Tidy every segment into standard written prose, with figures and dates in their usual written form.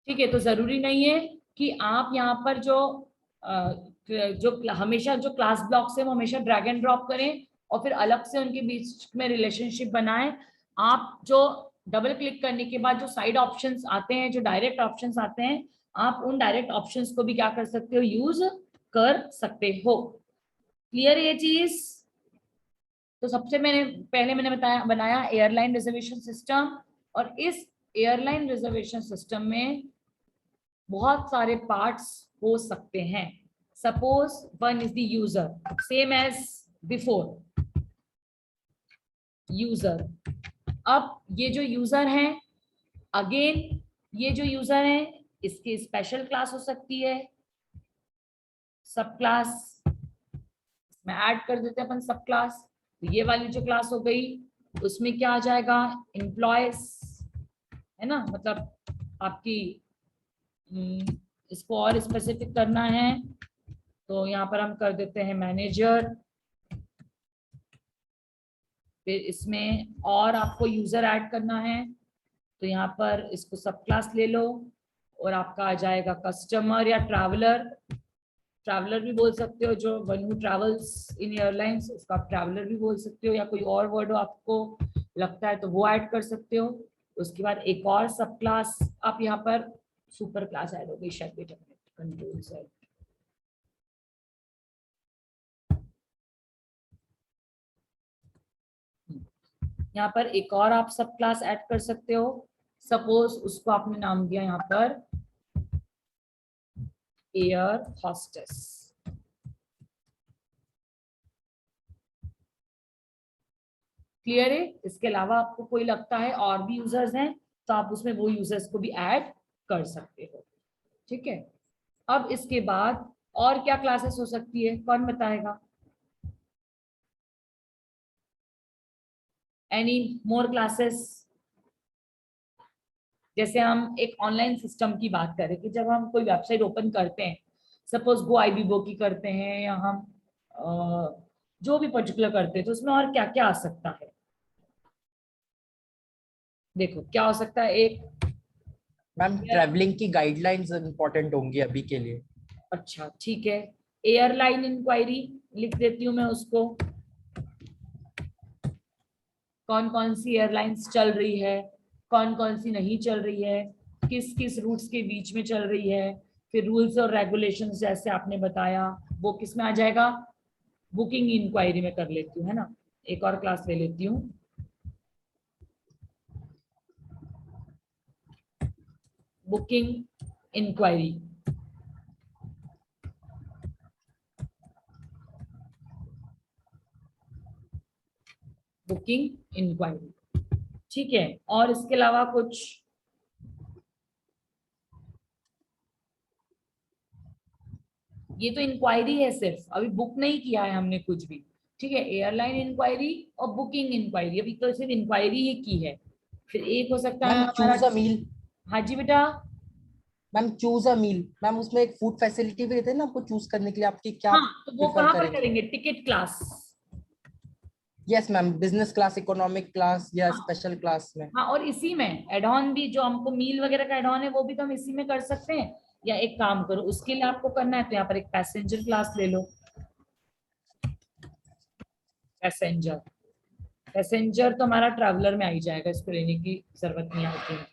ठीक है, तो जरूरी नहीं है कि आप यहाँ पर जो हमेशा जो क्लास ब्लॉक्स है वो हमेशा ड्रैग एंड ड्रॉप करें और फिर अलग से उनके बीच में रिलेशनशिप बनाएं। आप जो डबल क्लिक करने के बाद जो साइड ऑप्शंस आते हैं, जो डायरेक्ट ऑप्शंस आते हैं, आप उन डायरेक्ट ऑप्शंस को भी क्या कर सकते हो, यूज कर सकते हो। क्लियर ये चीज? तो सबसे पहले मैंने बनाया एयरलाइन रिजर्वेशन सिस्टम। और इस एयरलाइन रिजर्वेशन सिस्टम में बहुत सारे पार्ट्स हो सकते हैं। Suppose one is the user, same as before user. अब ये जो यूजर है, अगेन ये जो यूजर है इसकी स्पेशल क्लास हो सकती है, सब क्लास में ऐड कर देते हैं अपन सब क्लास। तो ये वाली जो क्लास हो गई उसमें क्या आ जाएगा, एम्प्लॉयज, है ना, मतलब आपकी इसको और स्पेसिफिक करना है तो यहाँ पर हम कर देते हैं मैनेजर। फिर इसमें और आपको यूजर ऐड करना है तो यहाँ पर इसको सब क्लास ले लो और आपका आ जाएगा कस्टमर या ट्रैवलर। ट्रैवलर भी बोल सकते हो, जो one who travels in airlines उसका आप ट्रैवलर भी बोल सकते हो, या कोई और वर्ड हो आपको लगता है तो वो ऐड कर सकते हो। उसके बाद एक और सब क्लास आप यहाँ पर सुपर क्लास ऐड हो गई, शायद कंट्रोल सेट। यहाँ पर एक और आप सब क्लास ऐड कर सकते हो। सपोज उसको आपने नाम दिया यहाँ पर एयर हॉस्टेस। क्लियर है? इसके अलावा आपको कोई लगता है और भी यूजर्स हैं तो आप उसमें वो यूजर्स को भी ऐड कर सकते हो। ठीक है, अब इसके बाद और क्या क्लासेस हो सकती है, कौन बताएगा? Any more classes? जैसे हम एक ऑनलाइन सिस्टम की बात करें कि जब हम कोई वेबसाइट ओपन करते हैं, सपोज गो आईबीबो की करते हैं या हम जो भी पर्टिकुलर करते हैं, तो उसमें और क्या क्या आ सकता है? देखो क्या हो सकता है, एक मैम ट्रैवलिंग की गाइडलाइंस इंपॉर्टेंट होंगी अभी के लिए। अच्छा ठीक है, एयरलाइन इंक्वायरी लिख देती हूँ मैं उसको, कौन कौन सी एयरलाइंस चल रही है, कौन कौन सी नहीं चल रही है, किस किस रूट्स के बीच में चल रही है। फिर रूल्स और रेगुलेशंस जैसे आपने बताया वो किस में आ जाएगा, बुकिंग इंक्वायरी में कर लेती हूँ, है ना। एक और क्लास ले लेती हूँ, बुकिंग इंक्वायरी। बुकिंग इंक्वायरी, ठीक है। और इसके अलावा कुछ? ये तो इंक्वायरी है सिर्फ, अभी बुक नहीं किया है हमने कुछ भी। ठीक है, एयरलाइन इंक्वायरी और बुकिंग इंक्वायरी, अभी तो सिर्फ इंक्वायरी ही की है। फिर एक हो सकता है मैम हमारा। Choose a meal. हाँ जी बेटा। Ma'am choose a meal, ma'am उसमें एक फूड फैसिलिटी भी रहती है ना आपको चूज करने के लिए, आपकी क्या हाँ, तो वो प्रिफर कहाँ पर करेंगे। करेंगे, ticket class. Yes ma'am, business class, economic class या हाँ स्पेशल क्लास में। हाँ, और इसी में एडॉन भी, जो हमको मील वगैरह का एडॉन है वो भी तो हम इसी में कर सकते हैं। या एक काम करो, उसके लिए आपको करना है तो यहाँ पर एक पैसेंजर क्लास ले लो। पैसेंजर, पैसेंजर तो हमारा ट्रैवलर में आ ही जाएगा, इसको लेने की जरूरत नहीं आती है।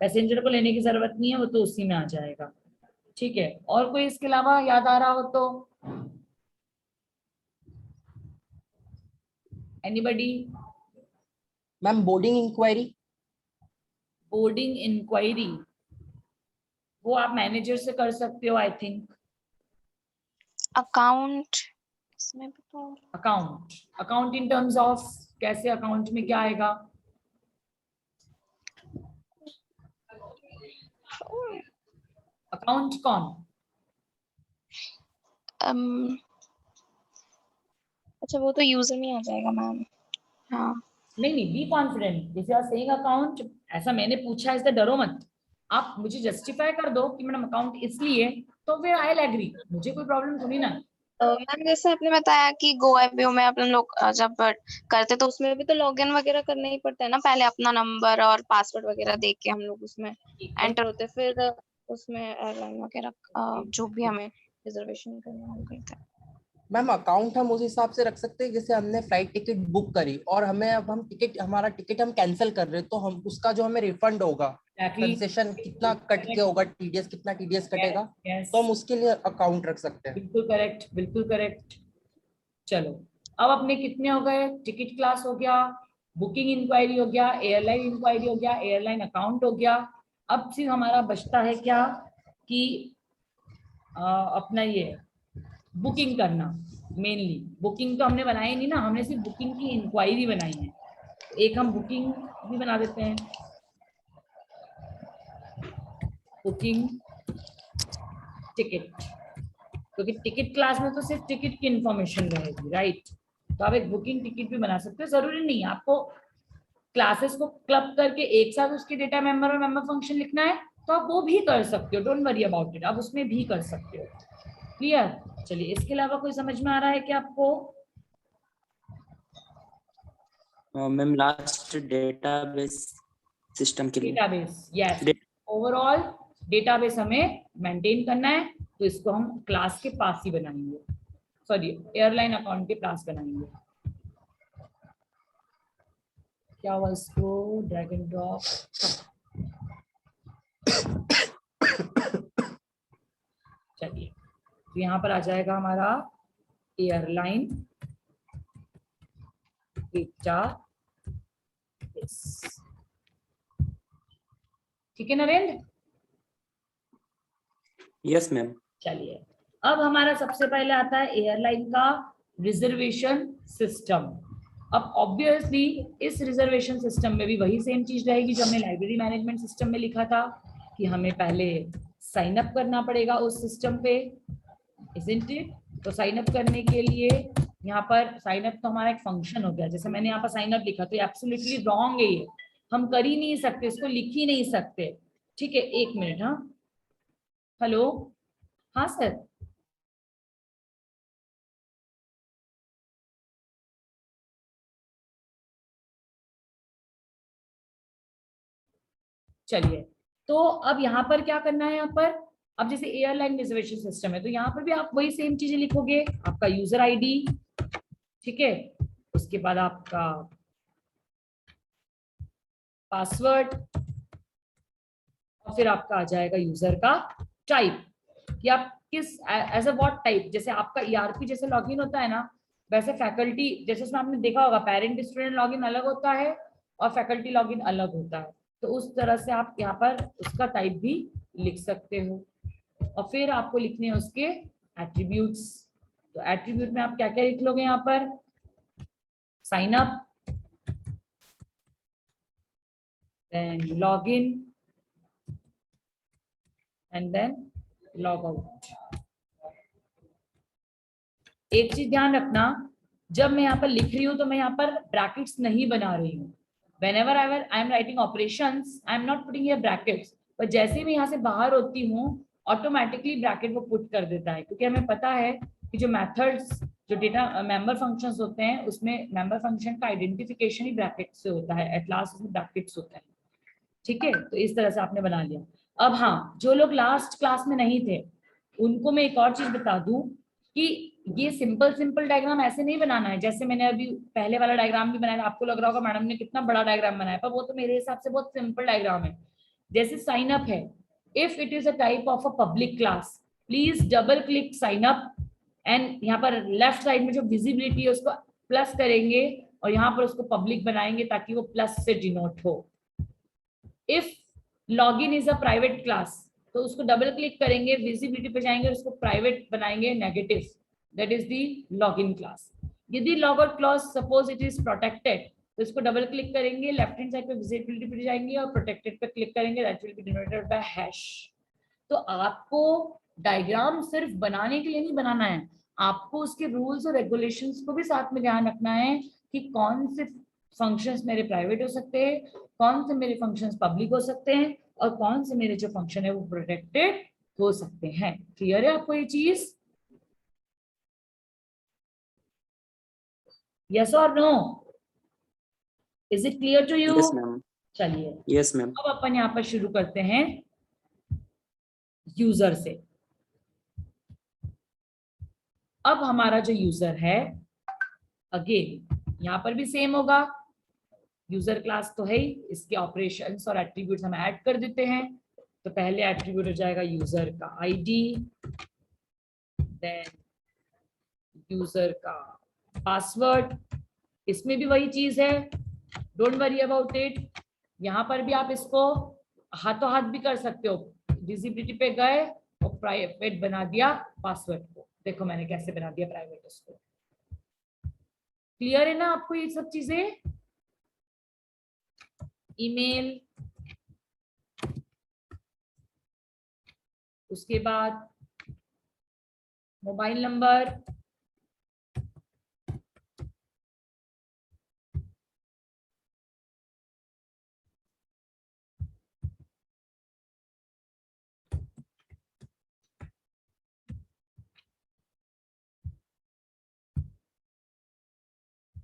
पैसेंजर को लेने की जरूरत नहीं है, वो तो उसी में आ जाएगा। ठीक है, और कोई इसके अलावा याद आ रहा हो तो? Anybody? Ma'am boarding inquiry. Boarding inquiry, वो आप मैनेजर से कर सकते हो आई थिंक। अकाउंट, इसमें भी तो account, account in terms of कैसे, अकाउंट में क्या आएगा? अकाउंट कौन? अच्छा वो तो यूजर में आ जाएगा मैम। हाँ नहीं नहीं, be confident, this are saying account. ऐसा मैंने पूछा है इसलिए डरो मत। आप मुझे जस्टिफाई कर दो कि मैडम अकाउंट इसलिए, तो फिर आई विल एग्री, मुझे कोई प्रॉब्लम थोड़ी ना। मैम जैसे आपने बताया कि GoIBO में अपन लोग जब करते तो उसमें भी तो लॉगिन वगैरह करना ही पड़ता है ना, पहले अपना नंबर और पासवर्ड वगैरह दे के हम लोग उसमें ठीक है, एंटर होते, फिर उसमें एयरलाइन वगैरह जो भी हमें रिजर्वेशन करना है वो करते हैं। मैम अकाउंट हम उस हिसाब से रख सकते हैं, जैसे हमने फ्लाइट टिकट बुक करी और हमें अब हम टिकट हमारा टिकट हम कैंसिल कर रहे हैं, तो हम उसका जो हमें रिफंड होगा, एग्जैक्टली, कंसेशन कितना कट के होगा, टीडीएस कितना टीडीएस कटेगा, यस, तो हम उसके लिए अकाउंट रख सकते हैं। बिल्कुल करेक्ट, बिल्कुल करेक्ट। चलो, अब अपने कितने हो गए? टिकट क्लास हो गया, बुकिंग इंक्वायरी हो गया, एयरलाइन इंक्वायरी हो गया, एयरलाइन अकाउंट हो गया। अब सिर्फ हमारा बचता है क्या कि अपना ये बुकिंग करना। मेनली बुकिंग तो हमने बनाई नहीं ना, हमने सिर्फ बुकिंग की इंक्वायरी बनाई है। तो एक हम बुकिंग भी बना देते हैं, बुकिंग टिकट, क्योंकि टिकट क्लास में तो सिर्फ टिकट की इंफॉर्मेशन रहेगी, राइट। तो आप एक बुकिंग टिकट भी बना सकते हो, जरूरी नहीं है आपको क्लासेस को क्लब करके एक साथ उसके डेटा मेंबर और मेंबर फंक्शन लिखना है, तो आप वो भी कर सकते हो, डोंट वरी अबाउट इट, आप उसमें भी कर सकते हो। क्लियर? चलिए, इसके अलावा कोई समझ में आ रहा है कि आपको? मैम लास्ट डेटाबेस सिस्टम के लिए डेटाबेस, यस, ओवरऑल डेटाबेस हमें मेंटेन करना है, तो इसको हम क्लास के पास ही बनाएंगे, सॉरी एयरलाइन अकाउंट के पास बनाएंगे। क्या हुआ इसको? ड्रैग एंड ड्रॉप, चलिए, तो यहाँ पर आ जाएगा हमारा एयरलाइन डेटाबेस। ठीक है नरेंद्र? Yes ma'am. चलिए, अब हमारा सबसे पहले आता है एयरलाइन का रिजर्वेशन सिस्टम। अब ऑब्वियसली इस रिजर्वेशन सिस्टम में भी वही सेम चीज रहेगी जो हमने लाइब्रेरी मैनेजमेंट सिस्टम में लिखा था, कि हमें पहले साइन अप करना पड़ेगा उस सिस्टम पे, इजंट इट? तो साइन अप करने के लिए यहाँ पर साइन अप तो हमारा एक फंक्शन हो गया, जैसे मैंने यहाँ पर साइन अप लिखा, तो एब्सोल्युटली रॉन्ग है ये, हम कर ही नहीं सकते, इसको लिख ही नहीं सकते। ठीक है, एक मिनट, हाँ, हेलो, हाँ सर, चलिए, तो अब यहाँ पर क्या करना है? यहाँ पर अब जैसे एयरलाइन रिजर्वेशन सिस्टम है, तो यहाँ पर भी आप वही सेम चीजें लिखोगे, आपका यूजर आईडी, ठीक है, उसके बाद आपका पासवर्ड, और फिर आपका आ जाएगा यूजर का टाइप, कि आप किस एज अ व्हाट टाइप, जैसे आपका ईआरपी जैसे लॉगिन होता है ना, वैसे फैकल्टी जैसे उसमें आपने देखा होगा पेरेंट स्टूडेंट लॉगिन अलग होता है और फैकल्टी लॉगिन अलग होता है, तो उस तरह से आप यहाँ पर उसका टाइप भी लिख सकते हो। और फिर आपको लिखने हैं उसके एट्रीब्यूट्स। तो एट्रीब्यूट में आप क्या क्या लिख लोगे? यहाँ पर sign up, then log in, and then log out. एक चीज ध्यान रखना, जब मैं यहाँ पर लिख रही हूँ तो मैं यहाँ पर ब्रैकेट्स नहीं बना रही हूँ। whenever I am writing operations, I am not putting here brackets, पर जैसे मैं यहाँ से बाहर होती हूँ ऑटोमेटिकली ब्रैकेट वो पुट कर देता है, क्योंकि हमें पता है कि जो मेथड्स, जो डेटा मेंबर फंक्शंस होते हैं, उसमें मेंबर फंक्शन का आइडेंटिफिकेशन ही ब्रैकेट से होता है, एट लास्ट उसमें ब्रैकेट्स होता है। ठीक है, तो इस तरह से आपने बना लिया। अब हाँ, जो लोग लास्ट क्लास में नहीं थे उनको मैं एक और चीज बता दूं कि ये सिंपल डायग्राम ऐसे नहीं बनाना है, जैसे मैंने अभी पहले वाला डायग्राम भी बनाया, आपको लग रहा होगा मैडम ने कितना बड़ा डायग्राम बनाया, पर वो तो मेरे हिसाब से बहुत सिंपल डायग्राम है। जैसे साइन अप है, if it is a type of a public class, please double click sign up, and यहाँ पर लेफ्ट साइड में जो विजिबिलिटी है उसको प्लस करेंगे और यहाँ पर उसको पब्लिक बनाएंगे ताकि वो प्लस से डिनोट हो। If login is a private class, तो उसको डबल क्लिक करेंगे, विजिबिलिटी पे जाएंगे, उसको प्राइवेट बनाएंगे, negative, that is the login class. यदि log out class suppose it is protected, तो इसको डबल क्लिक करेंगे, लेफ्ट हैंड साइड पे विजिबिलिटी पे जाएंगे और प्रोटेक्टेड पे क्लिक करेंगे, that will be denoted by hash. तो आपको डायग्राम सिर्फ बनाने के लिए नहीं बनाना है, आपको उसके रूल्स और रेगुलेशंस को भी साथ में ध्यान रखना है कि कौन से फंक्शंस मेरे प्राइवेट हो सकते हैं, कौन से मेरे फंक्शंस पब्लिक हो सकते हैं, और कौन से मेरे जो फंक्शन है वो प्रोटेक्टेड हो सकते हैं। क्लियर है आपको ये चीज? यस और no? Is it clear to you? Yes ma'am. चलिए यस मैम। अब अपन यहाँ पर शुरू करते हैं यूजर से। अब हमारा जो यूजर है, अगेन यहाँ पर भी सेम होगा, यूजर क्लास तो है ही, इसके ऑपरेशंस और एट्रीब्यूट्स हम ऐड कर देते हैं। तो पहले एट्रीब्यूट हो जाएगा यूजर का आईडी, देन यूजर का पासवर्ड। इसमें भी वही चीज है, डोंट वरी अबाउट इट। यहाँ पर भी आप इसको हाथों हाथ भी कर सकते हो, विजिबिलिटी पे गए और प्राइवेट बना दिया पासवर्ड को। देखो मैंने कैसे बना दिया प्राइवेट उसको। क्लियर है ना आपको ये सब चीजें? ईमेल, उसके बाद मोबाइल नंबर,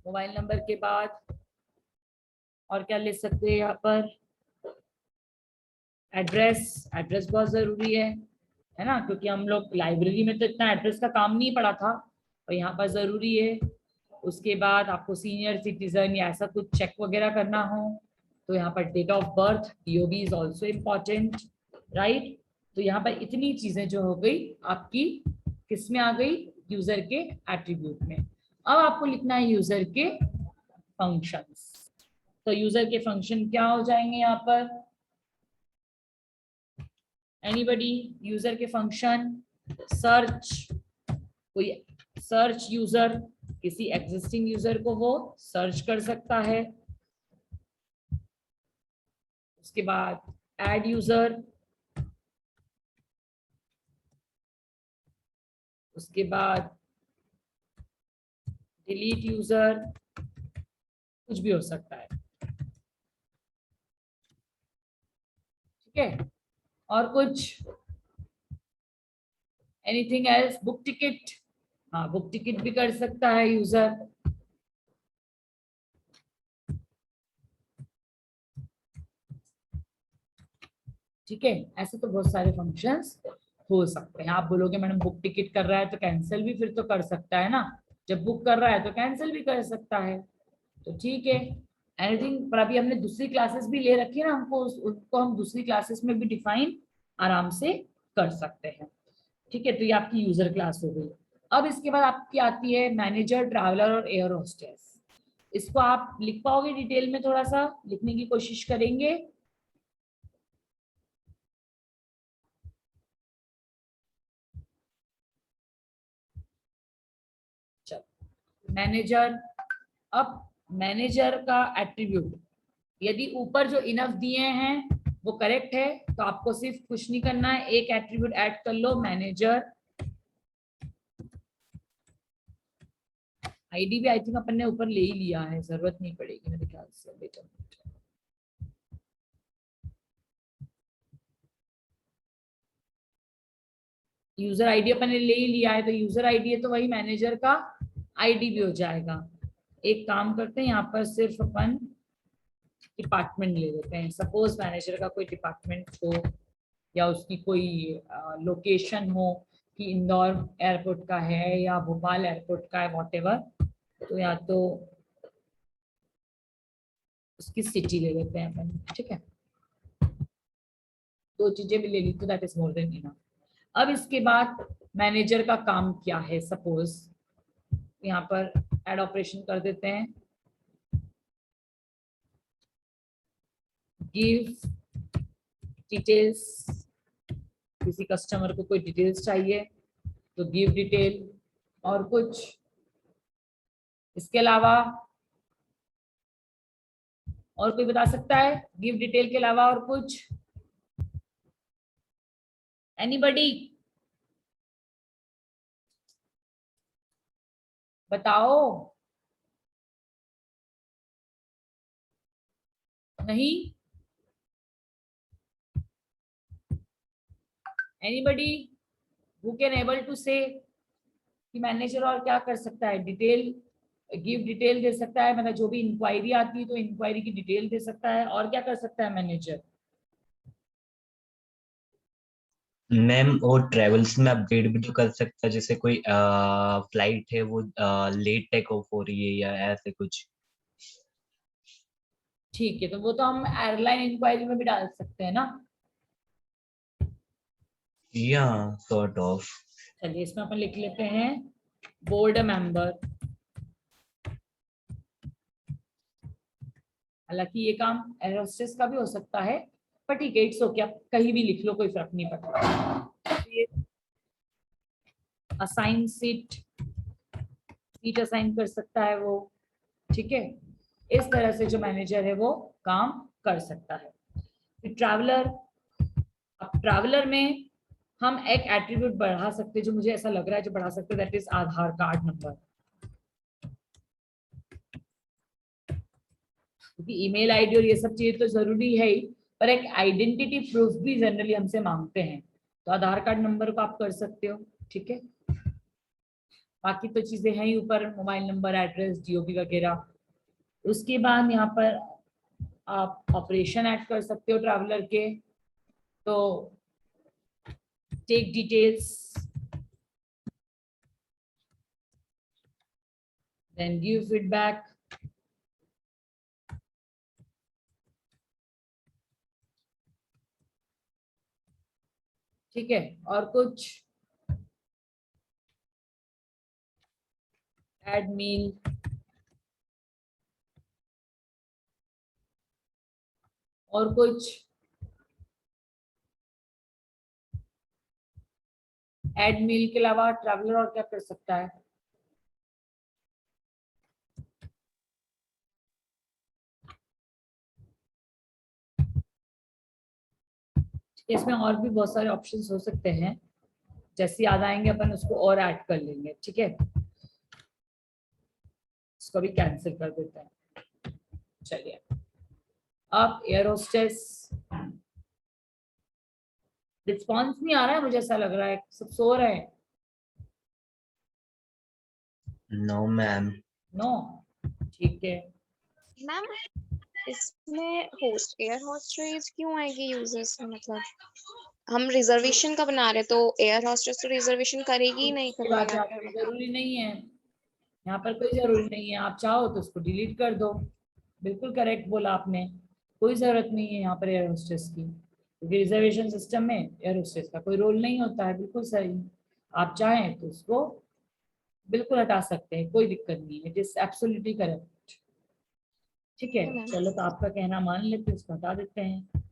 मोबाइल नंबर के बाद और क्या ले सकते हैं यहाँ पर? एड्रेस, एड्रेस बहुत जरूरी है ना, क्योंकि हम लोग लाइब्रेरी में तो इतना एड्रेस का काम नहीं पड़ा था, और यहाँ पर जरूरी है। उसके बाद आपको सीनियर सिटीजन या ऐसा कुछ चेक वगैरह करना हो तो यहाँ पर date of birth, DOB is also important, right? तो यहाँ पर इतनी चीजें जो हो गई आपकी किस में आ गई? यूजर के एट्रीब्यूट में। अब आपको लिखना है यूजर के फंक्शंस। तो यूजर के फंक्शन क्या हो जाएंगे यहाँ पर? एनीबडी? यूजर के फंक्शन सर्च, कोई सर्च यूजर किसी एग्जिस्टिंग यूजर को वो सर्च कर सकता है। उसके बाद ऐड यूजर, उसके बाद डिलीट यूजर, कुछ भी हो सकता है, ठीक है? और कुछ एनीथिंग एल्स? बुक टिकट, हाँ बुक टिकट भी कर सकता है यूजर। ठीक है, ऐसे तो बहुत सारे फंक्शंस हो सकते हैं। आप बोलोगे मैडम बुक टिकट कर रहा है तो कैंसिल भी फिर तो कर सकता है ना, जब बुक कर रहा है तो कैंसिल भी कर सकता है, तो ठीक है एनीथिंग। पर अभी हमने दूसरी क्लासेस भी ले रखी है ना, हमको उनको हम दूसरी क्लासेस में भी डिफाइन आराम से कर सकते हैं, ठीक है? तो ये आपकी यूजर क्लास हो गई। अब इसके बाद आपकी आती है मैनेजर, ट्रैवलर और एयर होस्टेस। इसको आप लिख पाओगे डिटेल में? थोड़ा सा लिखने की कोशिश करेंगे। चलो मैनेजर। अब मैनेजर का एट्रीब्यूट यदि ऊपर जो इनफ दिए हैं वो करेक्ट है तो आपको सिर्फ कुछ नहीं करना है, एक एट्रीब्यूट ऐड कर लो मैनेजर आईडी भी। आई थिंक अपन ने ऊपर ले ही लिया है, जरूरत नहीं पड़ेगी मेरे ख्याल से। बेटा यूजर आईडी अपन ने ले ही लिया है, तो यूजर आईडी है तो वही मैनेजर का आईडी भी हो जाएगा। एक काम करते हैं यहाँ पर सिर्फ अपन डिपार्टमेंट ले लेते हैं। सपोज मैनेजर का कोई डिपार्टमेंट हो या उसकी कोई लोकेशन हो कि इंदौर एयरपोर्ट का है या भोपाल एयरपोर्ट का है, वॉटेवर, तो या तो उसकी सिटी ले लेते हैं अपन, ठीक है? दो चीजें भी ले ली तो that is more than enough. अब इसके बाद मैनेजर का काम क्या है? सपोज यहाँ पर ऐड ऑपरेशन कर देते हैं, गिव डिटेल्स। किसी कस्टमर को कोई डिटेल्स चाहिए तो गिव डिटेल। और कुछ इसके अलावा? और कोई बता सकता है गिव डिटेल के अलावा और कुछ? एनीबडी बताओ? नहीं? Anybody who can able to say कि मैनेजर और क्या कर सकता है? डिटेल गिव डिटेल दे सकता है, मतलब जो भी इंक्वायरी आती है तो इंक्वायरी की डिटेल दे सकता है। और क्या कर सकता है मैनेजर? मैम वो ट्रेवल्स में अपडेट भी तो कर सकता है, जैसे कोई फ्लाइट है वो लेट टेक ऑफ हो रही है या ऐसे कुछ। ठीक है, तो वो तो हम एयरलाइन इंक्वायरी में भी डाल सकते हैं ना। या सॉर्ट ऑफ। चलिए इसमें अपन लिख लेते हैं बोर्ड मेंबर। हालांकि ये काम एयर होस्टेस का भी हो सकता है, पर ठीक है, इट्स ओके, आप कहीं भी लिख लो, कोई फर्क नहीं पड़ता। असाइन सीट, सीट असाइन कर सकता है वो। ठीक है, इस तरह से जो मैनेजर है वो काम कर सकता है। फिर ट्रैवलर, अब ट्रैवलर में हम एक एट्रीब्यूट बढ़ा सकते हैं, जो मुझे ऐसा लग रहा है जो बढ़ा सकते हैं, that is Aadhaar card number. क्योंकि ईमेल आईडी और ये सब चीजें तो जरूरी है ही, पर एक आइडेंटिटी प्रूफ भी जनरली हमसे मांगते हैं, तो आधार कार्ड नंबर को आप कर सकते हो। ठीक है, बाकी तो चीजें हैं ही ऊपर, मोबाइल नंबर, एड्रेस, डीओपी वगैरह। उसके बाद यहाँ पर आप ऑपरेशन ऐड कर सकते हो ट्रैवलर के, तो take details, then give feedback, ठीक है। और कुछ ऐड मील, और कुछ ऐड मील के अलावा ट्रैवलर और क्या कर सकता है? इसमें और भी बहुत सारे ऑप्शंस हो सकते हैं, जैसे याद आएंगे अपन उसको और ऐड कर लेंगे। ठीक है, इसको भी कैंसिल कर देते हैं। चलिए, अब एयर होस्टेस, रिस्पॉन्स नहीं आ रहा है, मुझे ऐसा लग रहा है सब सो रहे हैं। No ma'am. नो, ठीक है। मैम इसमें होस्ट एयर होस्टेस क्यों आएगी यूजर्स में? मतलब हम रिजर्वेशन का बना रहे तो एयर होस्टेस तो रिजर्वेशन करेगी ही नहीं ये कभी बात भी। है, जरूरी नहीं है, यहाँ पर कोई जरूरी नहीं है, आप चाहो तो उसको डिलीट कर दो। बिल्कुल करेक्ट बोला आपने, कोई जरूरत नहीं है यहाँ पर एयर होस्टेस की, क्योंकि रिजर्वेशन सिस्टम में एयर होस्टेस का कोई रोल नहीं होता है। बिल्कुल सही, आप चाहें तो उसको बिल्कुल हटा सकते हैं, कोई दिक्कत नहीं है, इट इज एब्सोल्युटली करेक्ट। ठीक है, चलो तो आपका कहना मान लेते हैं, उसको हटा देते हैं।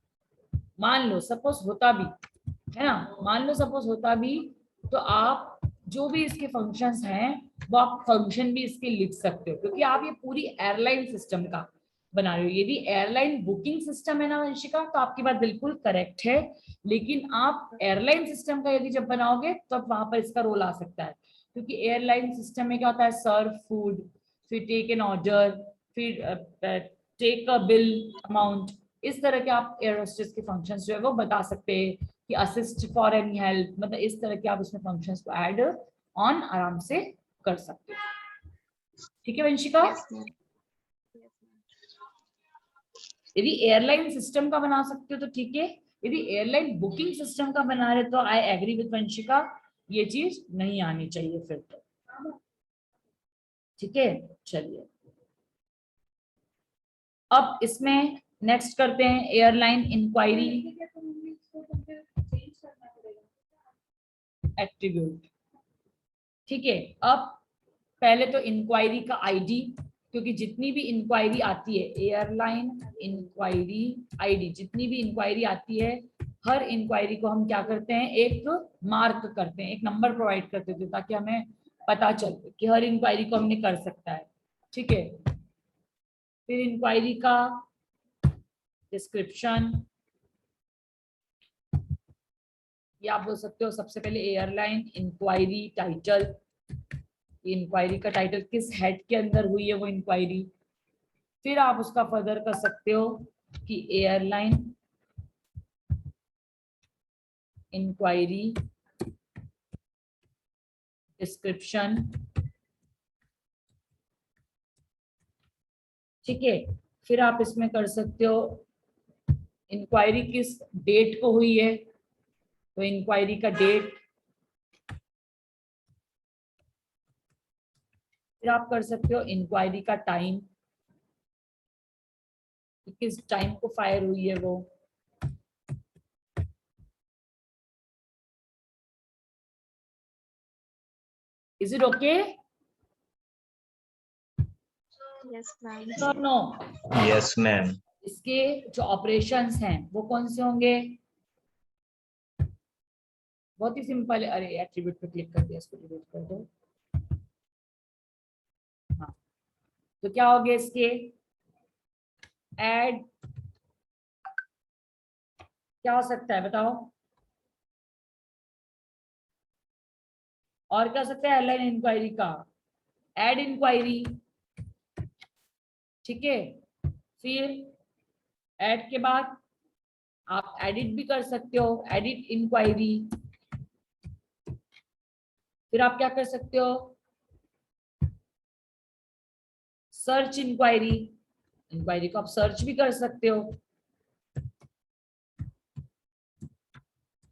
मान लो सपोज होता भी है ना, मान लो सपोज होता भी, तो आप जो भी इसके फंक्शंस हैं वो आप फंक्शन भी इसके लिख सकते हो, क्योंकि आप ये पूरी एयरलाइन सिस्टम का बना रहे हो। यदि एयरलाइन बुकिंग सिस्टम है ना वंशिका, तो आपकी बात बिल्कुल करेक्ट है, लेकिन आप एयरलाइन सिस्टम का यदि जब बनाओगे तो वहां पर इसका रोल आ सकता है, क्योंकि एयरलाइन सिस्टम में क्या होता है, सर्व फूड, फिर टेक एन ऑर्डर, फिर टेक अ बिल अमाउंट, इस तरह के आप एयर होस्टेस के फंक्शंस जो है वो बता सकते हैं, कि असिस्ट फॉर एनी हेल्प, मतलब इस तरह के आप उसमें फंक्शंस को ऐड ऑन आराम से कर सकते हो। ठीक है वंशिका, यदि एयरलाइन सिस्टम का बना सकते हो तो ठीक है, यदि एयरलाइन बुकिंग सिस्टम का बना रहे तो आई एग्री विद वंशिका, ये चीज नहीं आनी चाहिए फिर तो। ठीक है, चलिए अब इसमें नेक्स्ट करते हैं एयरलाइन इंक्वायरी एट्रीब्यूट। ठीक है, अब पहले तो इंक्वायरी का आईडी, क्योंकि जितनी भी इंक्वायरी आती है, एयरलाइन इंक्वायरी आईडी, जितनी भी इंक्वायरी आती है, हर इंक्वायरी को हम क्या करते हैं, एक मार्क करते हैं, एक नंबर प्रोवाइड करते थे, ताकि हमें पता चले कि हर इंक्वायरी को हमने कर सकता है। ठीक है, फिर इंक्वायरी का डिस्क्रिप्शन, या आप बोल सकते हो सबसे पहले एयरलाइन इंक्वायरी टाइटल, इंक्वायरी का टाइटल किस हेड के अंदर हुई है वो इंक्वायरी। फिर आप उसका फर्दर कर सकते हो कि एयरलाइन इंक्वायरी डिस्क्रिप्शन, ठीक है, फिर आप इसमें कर सकते हो इंक्वायरी किस डेट को हुई है, तो इंक्वायरी का डेट, फिर आप कर सकते हो इंक्वायरी का टाइम, किस टाइम को फायर हुई है वो, is it okay? Yes, ma'am. और नो, यस मैम। इसके जो ऑपरेशंस हैं वो कौन से होंगे? बहुत ही सिंपल है। अरे एट्रीब्यूट पे क्लिक कर दिया, इसको डिलीट कर दो। हाँ, तो क्या हो गया इसके? ऐड क्या हो सकता है बताओ? और क्या हो सकता है एयरलाइन इंक्वायरी का? ऐड इंक्वायरी, ठीक है। फिर ऐड के बाद आप एडिट भी कर सकते हो, एडिट इंक्वायरी। फिर आप क्या कर सकते हो? सर्च इंक्वायरी, इंक्वायरी को आप सर्च भी कर सकते हो।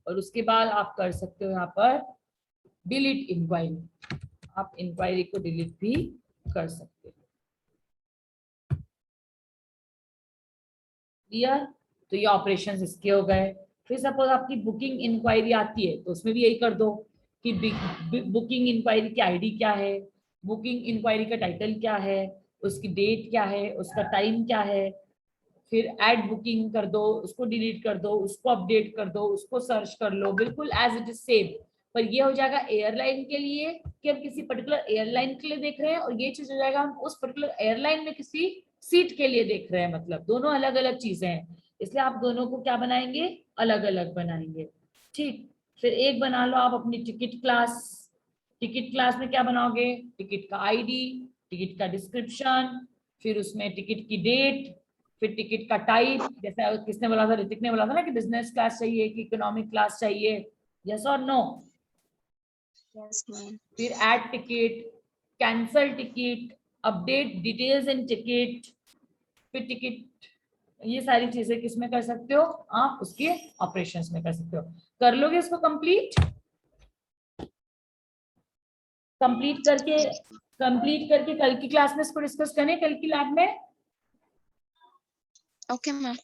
और उसके बाद आप कर सकते हो यहाँ पर डिलीट इंक्वायरी, आप इंक्वायरी को डिलीट भी कर सकते हो। क्लियर? तो ये ऑपरेशंस इसके हो गए। फिर सपोज आपकी बुकिंग इंक्वायरी आती है तो उसमें भी यही कर दो कि बुकिंग इंक्वायरी की आईडी क्या है, बुकिंग इंक्वायरी का टाइटल क्या है, उसकी डेट क्या है, उसका टाइम क्या है। फिर ऐड बुकिंग कर दो, उसको डिलीट कर दो, उसको अपडेट कर दो, उसको सर्च कर लो, बिल्कुल एज इट इज सेम। पर ये हो जाएगा एयरलाइन के लिए कि हम किसी पर्टिकुलर एयरलाइन के लिए देख रहे हैं, और ये चीज हो जाएगा हम उस पर्टिकुलर एयरलाइन में किसी सीट के लिए देख रहे हैं। मतलब दोनों अलग अलग चीजें हैं, इसलिए आप दोनों को क्या बनाएंगे? अलग अलग बनाएंगे। ठीक, फिर एक बना लो आप अपनी टिकट क्लास। टिकट क्लास में क्या बनाओगे? टिकट का आईडी, टिकट का डिस्क्रिप्शन, फिर उसमें टिकट की डेट, फिर टिकट का टाइप, जैसे किसने बोला था, ऋतिक ने बोला था ना कि बिजनेस क्लास चाहिए कि इकोनॉमिक क्लास चाहिए, यस और नो। Yes, ma'am. फिर add ticket, cancel ticket, update details in ticket, फिर टिकट, ये सारी चीजें किसमें कर सकते हो? आप उसके ऑपरेशंस में कर सकते हो। कर लोगे इसको कंप्लीट? कंप्लीट करके कल की क्लास में इसको डिस्कस करें, कल की लैब में। Okay, ma'am.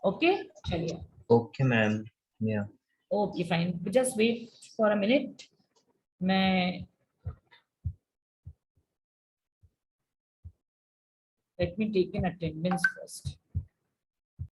ओके, चलिए। Okay ma'am. या okay fine, just wait for a minute. मैं let me take an attendance first.